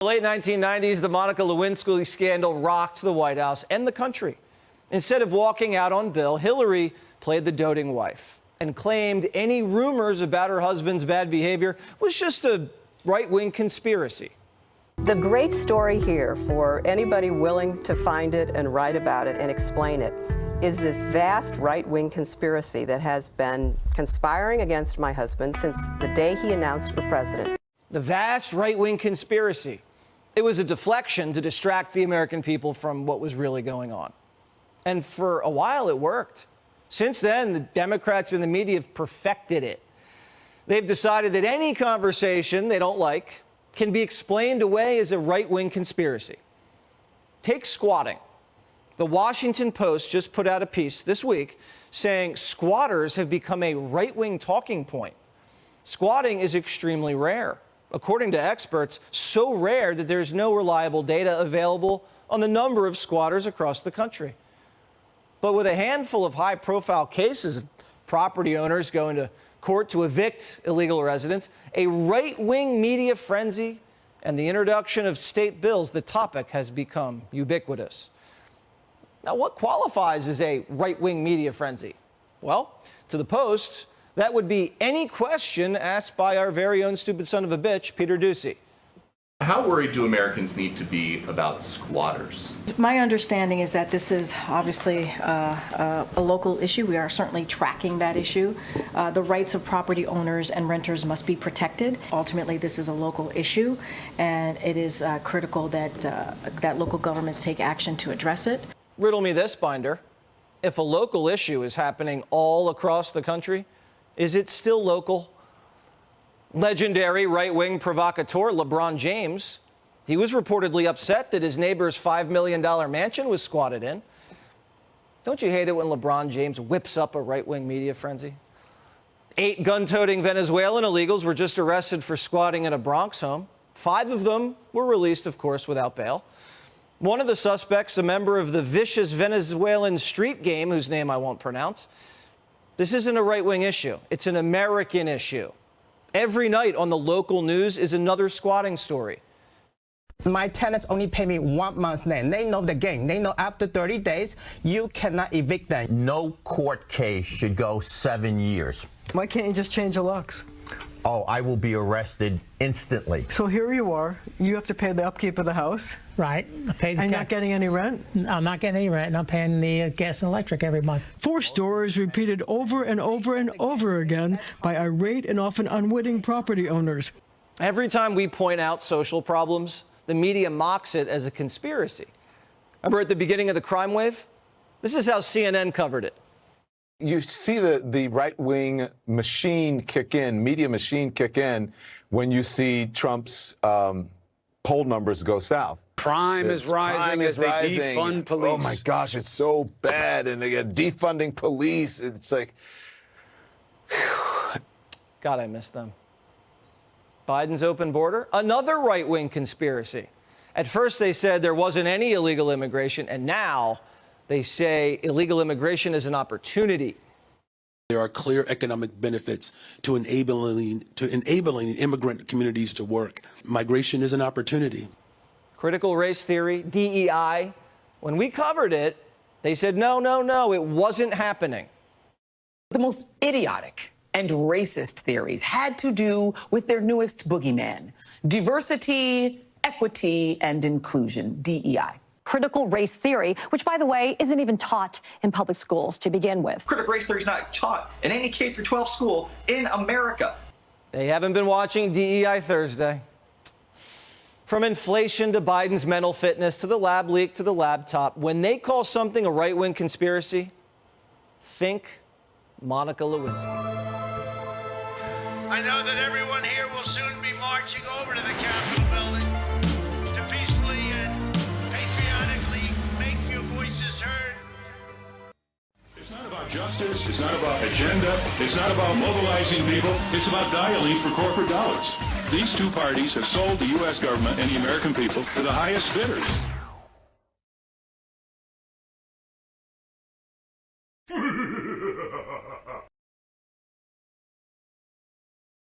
The late 1990s, the Monica Lewinsky scandal rocked the White House and the country. Instead of walking out on Bill, Hillary played the doting wife and claimed any rumors about her husband's bad behavior was just a right-wing conspiracy. The great story here, for anybody willing to find it and write about it and explain it, is this vast right-wing conspiracy that has been conspiring against my husband since the day he announced for president. The vast right-wing conspiracy. It was a deflection to distract the American people from what was really going on. And for a while, it worked. Since then, the Democrats and the media have perfected it. They've decided that any conversation they don't like can be explained away as a right-wing conspiracy. Take squatting. The Washington Post just put out a piece this week saying squatters have become a right-wing talking point. Squatting is extremely rare. According to experts, so rare that there's no reliable data available on the number of squatters across the country. But with a handful of high-profile cases of property owners going to court to evict illegal residents, a right-wing media frenzy, and the introduction of state bills, the topic has become ubiquitous. Now, what qualifies as a right-wing media frenzy? Well, to the Post, that would be any question asked by our very own stupid son of a bitch, Peter Doocy. How worried do Americans need to be about squatters? My understanding is that this is obviously a local issue. We are certainly tracking that issue. The rights of property owners and renters must be protected. Ultimately, this is a local issue, and it is critical that that local governments take action to address it. Riddle me this, Binder. If a local issue is happening all across the country, is it still local? Legendary right-wing provocateur LeBron James, he was reportedly upset that his neighbor's $5 million mansion was squatted in. Don't you hate it when LeBron James whips up a right-wing media frenzy? 8 gun-toting Venezuelan illegals were just arrested for squatting in a Bronx home. 5 of them were released, of course, without bail. One of the suspects, a member of the vicious Venezuelan street game, whose name I won't pronounce. This isn't a right-wing issue. It's an American issue. Every night on the local news is another squatting story. My tenants only pay me 1 month's rent. They know the game. They know after 30 days, you cannot evict them. No court case should go 7 years. Why can't you just change the locks? Oh, I will be arrested instantly. So here you are. You have to pay the upkeep of the house. Right. I pay the and not getting any rent? I'm not getting any rent, and I'm paying the gas and electric every month. 4 stories repeated over and over and over again by irate and often unwitting property owners. Every time we point out social problems, the media mocks it as a conspiracy. Remember at the beginning of the crime wave? This is how CNN covered it. You see the right-wing machine kick in, media machine kick in, when you see Trump's poll numbers go south. Crime is rising as they defund police. Oh, my gosh, it's so bad. And they get defunding police. It's like, God, I miss them. Biden's open border, another right-wing conspiracy. At first, they said there wasn't any illegal immigration, and now they say illegal immigration is an opportunity. There are clear economic benefits to enabling immigrant communities to work. Migration is an opportunity. Critical race theory, DEI. When we covered it, they said, no, it wasn't happening. The most idiotic and racist theories had to do with their newest boogeyman: diversity, equity, and inclusion, DEI. Critical race theory, which, by the way, isn't even taught in public schools to begin with. Critical race theory is not taught in any K-12 school in America. They haven't been watching DEI Thursday. From inflation to Biden's mental fitness to the lab leak to the laptop, when they call something a right-wing conspiracy, think Monica Lewinsky. I know that everyone here will soon be marching over to the Capitol building to peacefully and patriotically make your voices heard. It's not about justice. It's not about agenda. It's not about mobilizing people. It's about dialing for corporate dollars. These two parties have sold the U.S. government and the American people to the highest bidders.